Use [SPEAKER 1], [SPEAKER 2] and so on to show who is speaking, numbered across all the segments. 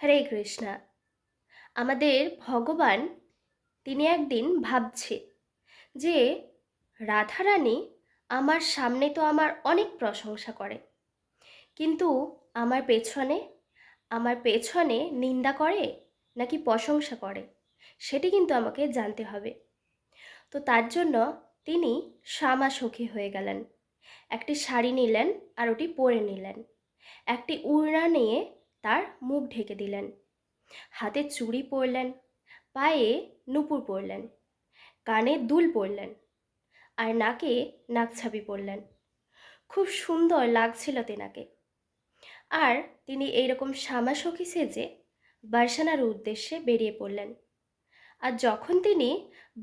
[SPEAKER 1] হরে কৃষ্ণা। আমাদের ভগবান তিনি একদিন ভাবছে যে রাধারানী আমার সামনে তো আমার অনেক প্রশংসা করে, কিন্তু আমার পেছনে আমার পেছনে নিন্দা করে নাকি প্রশংসা করে সেটি কিন্তু আমাকে জানতে হবে। তো তার জন্য তিনি শ্যামা সখী হয়ে গেলেন। একটি শাড়ি নিলেন আর ওটি পরে নিলেন। একটি উড়না নিয়ে তার মুখ ঢেকে দিলেন। হাতে চুড়ি পরলেন, পায়ে নূপুর পরলেন, কানে দুল পরলেন, আর নাকে নাকছাবি পরলেন। খুব সুন্দর লাগছিল তেনাকে। আর তিনি এইরকম শ্যামাসখী সেজে বার্সানার উদ্দেশ্যে বেরিয়ে পড়লেন। আর যখন তিনি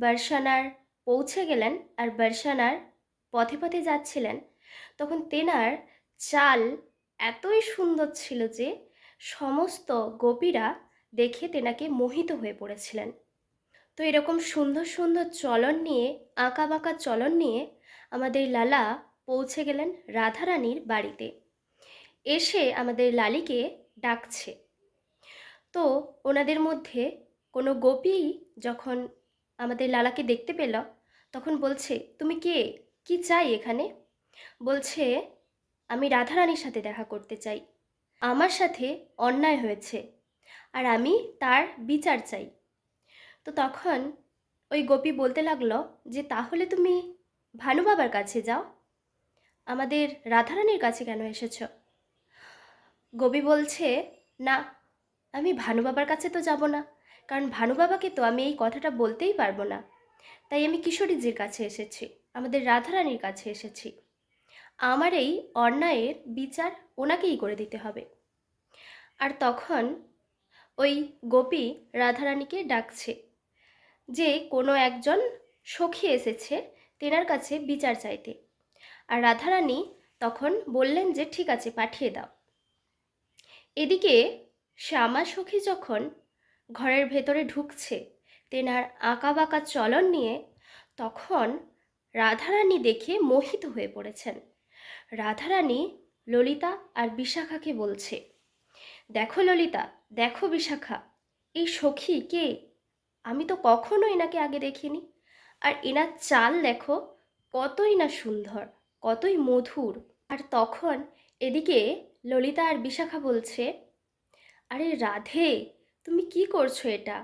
[SPEAKER 1] বার্সানার পৌঁছে গেলেন আর বার্সানার পথে পথে যাচ্ছিলেন, তখন তেনার চাল এতই সুন্দর ছিল যে সমস্ত গোপীরা দেখে তেনাকে মোহিত হয়ে পড়েছিলেন। তো এরকম সুন্দর সুন্দর চলন নিয়ে, আঁকা বাঁকা চলন নিয়ে আমাদের লালা পৌঁছে গেলেন রাধারানীর বাড়িতে। এসে আমাদের লালিকে ডাকছে। তো ওনাদের মধ্যে কোনো গোপী যখন আমাদের লালাকে দেখতে পেল, তখন বলছে, তুমি কে, কি চাই এখানে? বলছে, আমি রাধারানীর সাথে দেখা করতে চাই। আমার সাথে অন্যায় হয়েছে আর আমি তার বিচার চাই। তো তখন ওই গোপী বলতে লাগলো যে তাহলে তুমি ভানু বাবার কাছে যাও, আমাদের রাধারানীর কাছে কেন এসেছ? গোপী বলছে, না, আমি ভানু বাবার কাছে তো যাব না, কারণ ভানু বাবাকে তো আমি এই কথাটা বলতেই পারবো না। তাই আমি কিশোরীজির কাছে এসেছি, আমাদের রাধারানীর কাছে এসেছি। আমার এই অন্যায়ের বিচার ওনাকেই করে দিতে হবে। আর তখন ওই গোপী রাধারানীকে ডাকছে যে কোনো একজন সখী এসেছে তেনার কাছে বিচার চাইতে। আর রাধারানী তখন বললেন যে ঠিক আছে, পাঠিয়ে দাও। এদিকে শ্যামা সখী যখন ঘরের ভেতরে ঢুকছে তেনার আঁকা বাঁকা চলন নিয়ে, তখন রাধারানী দেখে মোহিত হয়ে পড়েছেন। রাধারানী ললিতা আর বিশাখাকে বলছে, দেখো ললিতা, দেখো বিশাখা, এই সখী কে? আমি তো কখনো এনাকে আগে দেখিনি। আর এনার চাল দেখো, কতই না সুন্দর, কতই মধুর। আর তখন এদিকে ললিতা আর বিশাখা বলছে, আরে রাধে, তুমি কি করছো এটা?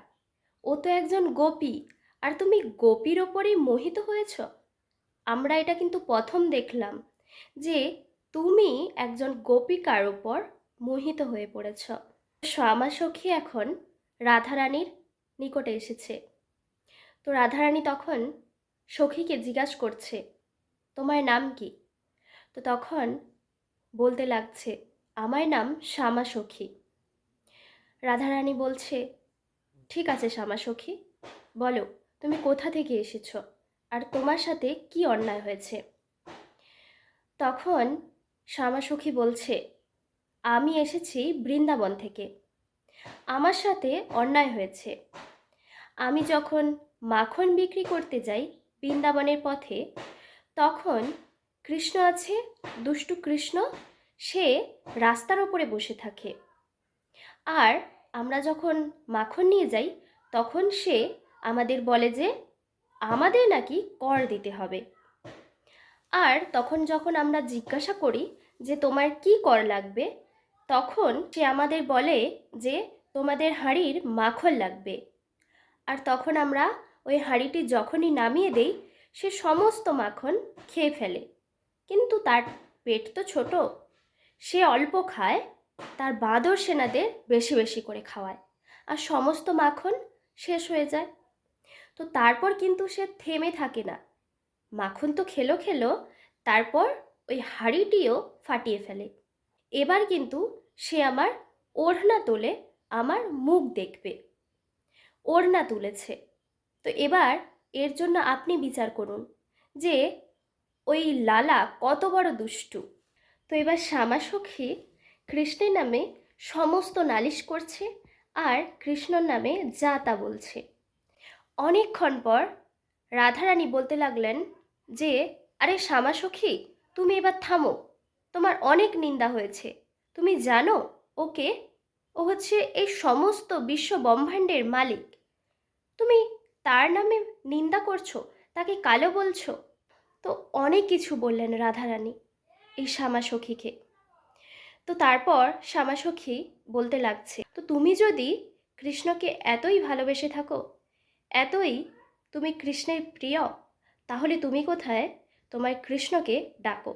[SPEAKER 1] ও তো একজন গোপী, আর তুমি গোপীর ওপরেই মোহিত হয়েছ। আমরা এটা কিন্তু প্রথম দেখলাম যে তুমি একজন গোপিকার ওপর মোহিত হয়ে পড়েছ। শ্যামা সখী এখন রাধারানীর নিকটে এসেছে। তো রাধারানী তখন সখীকে জিজ্ঞাসা করছে, তোমার নাম কি? তো তখন বলতে লাগছে, আমার নাম শ্যামা সখী। রাধারানী বলছে, ঠিক আছে শ্যামা সখী, বলো তুমি কোথা থেকে এসেছো আর তোমার সাথে কি অন্যায় হয়েছে? তখন শ্যামা সখী বলছে, আমি এসেছি বৃন্দাবন থেকে। আমার সাথে অন্যায় হয়েছে। আমি যখন মাখন বিক্রি করতে যাই বৃন্দাবনের পথে, তখন কৃষ্ণ আছে, দুষ্টু কৃষ্ণ, সে রাস্তার ওপরে বসে থাকে। আর আমরা যখন মাখন নিয়ে যাই তখন সে আমাদের বলে যে আমাদের নাকি কর দিতে হবে। আর তখন যখন আমরা জিজ্ঞাসা করি যে তোমার কি কর লাগবে, তখন সে আমাদের বলে যে তোমাদের হাঁড়ির মাখন লাগবে। আর তখন আমরা ওই হাঁড়িটি যখনই নামিয়ে দেই, সে সমস্ত মাখন খেয়ে ফেলে। কিন্তু তার পেট তো ছোট, সে অল্প খায়, তার বাঁদর সেনাদের বেশি বেশি করে খাওয়ায়, আর সমস্ত মাখন শেষ হয়ে যায়। তো তারপর কিন্তু সে থেমে থাকে না, মাখন তো খেলো খেলো, তারপর ওই হাঁড়িটিও ফাটিয়ে ফেলে। এবার কিন্তু সে আমার ওড়না তোলে, আমার মুখ দেখবে। ওড়না তুলেছে, তো এবার এর জন্য আপনি বিচার করুন যে ওই লালা কত বড় দুষ্টু। তো এবার শ্যামা সখী কৃষ্ণের নামে সমস্ত নালিশ করছে আর কৃষ্ণর নামে যা তা বলছে। অনেকক্ষণ পর রাধারানী বলতে লাগলেন যে আরে শ্যামা সখী, তুমি এবার থামো, তোমার অনেক নিন্দা হয়েছে। তুমি জানো ওকে, ও ও হচ্ছে এই সমস্ত বিশ্ব ব্রহ্মাণ্ডের মালিক, তুমি তার নামে নিন্দা করছো, তাকে কালো বলছো। তো অনেক কিছু বললেন রাধারানী এই শ্যামাসখীকে। তো তারপর শ্যামাসখী বলতে লাগছে, তো তুমি যদি কৃষ্ণকে এতই ভালোবেসে থাকো, এতই তুমি কৃষ্ণের প্রিয়, তাহলে তুমি কোথায় তোমার কৃষ্ণকে ডাকো।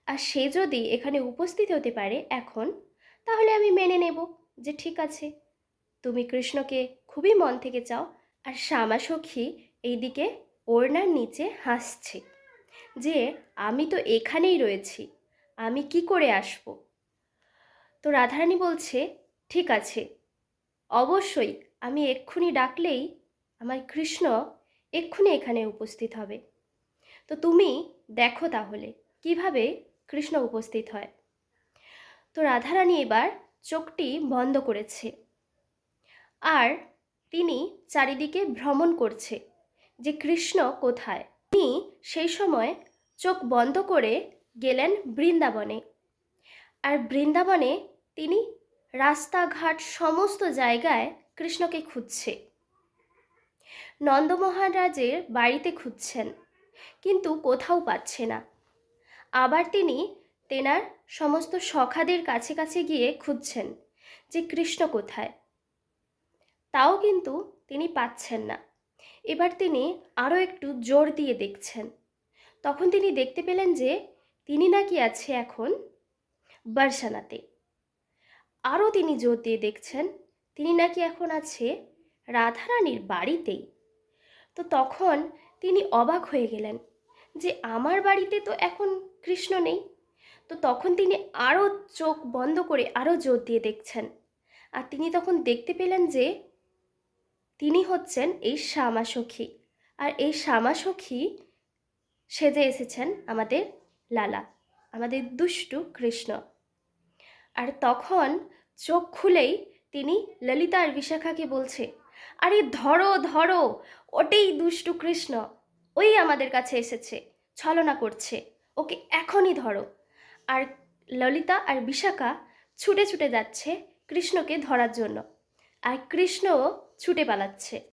[SPEAKER 1] আর সে যদি এখানে উপস্থিত হতে পারে এখন, তাহলে আমি মেনে নেব যে ঠিক আছে, তুমি কৃষ্ণকে খুবই মন থেকে চাও। আর শ্যামাসখী এইদিকে ওড়নার নিচে হাসছে যে আমি তো এখানেই রয়েছি, আমি কি করে আসব। তো রাধারানী বলছে, ঠিক আছে, অবশ্যই আমি এক্ষুনি ডাকলেই আমার কৃষ্ণ এক্ষুনি এখানে উপস্থিত হবে। তো তুমি দেখো তাহলে কিভাবে কৃষ্ণ উপস্থিত হয়। তো রাধারানী এবার চোখটি বন্ধ করেছে আর তিনি চারিদিকে ভ্রমণ করছে যে কৃষ্ণ কোথায়। তিনি সেই সময় চোখ বন্ধ করে গেলেন বৃন্দাবনে। আর বৃন্দাবনে তিনি রাস্তাঘাট সমস্ত জায়গায় কৃষ্ণকে খুঁজছে। নন্দ মহারাজের বাড়িতে খুঁজছেন, কিন্তু কোথাও পাচ্ছে না। আবার তিনি তেনার সমস্ত সখাদের কাছে কাছে গিয়ে খুঁজছেন যে কৃষ্ণ কোথায়, তাও কিন্তু তিনি পাচ্ছেন না। এবার তিনি আরও একটু জোর দিয়ে দেখছেন। তখন তিনি দেখতে পেলেন যে তিনি নাকি আছে এখন বার্সানাতে। আরও তিনি জোর দিয়ে দেখছেন, তিনি নাকি এখন আছে রাধারানীর বাড়িতেই। তো তখন তিনি অবাক হয়ে গেলেন যে আমার বাড়িতে তো এখন কৃষ্ণ নেই। তো তখন তিনি আরও চোখ বন্ধ করে আরও জোর দিয়ে দেখছেন। আর তিনি তখন দেখতে পেলেন যে তিনি হচ্ছেন এই শ্যামাসখী। আর এই শ্যামাসখী সেজে এসেছেন আমাদের লালা, আমাদের দুষ্টু কৃষ্ণ। আর তখন চোখ খুলেই তিনি ললিতা আর বিশাখাকে বলছে, আরে ধরো ধরো, ওটাই দুষ্টু কৃষ্ণ, ওই আমাদের কাছে এসেছে, ছলনা করছে, ওকে এখনই ধরো। আর ললিতা আর বিশাখা ছুটে ছুটে যাচ্ছে কৃষ্ণকে ধরার জন্য, আর কৃষ্ণও ছুটে পালাচ্ছে।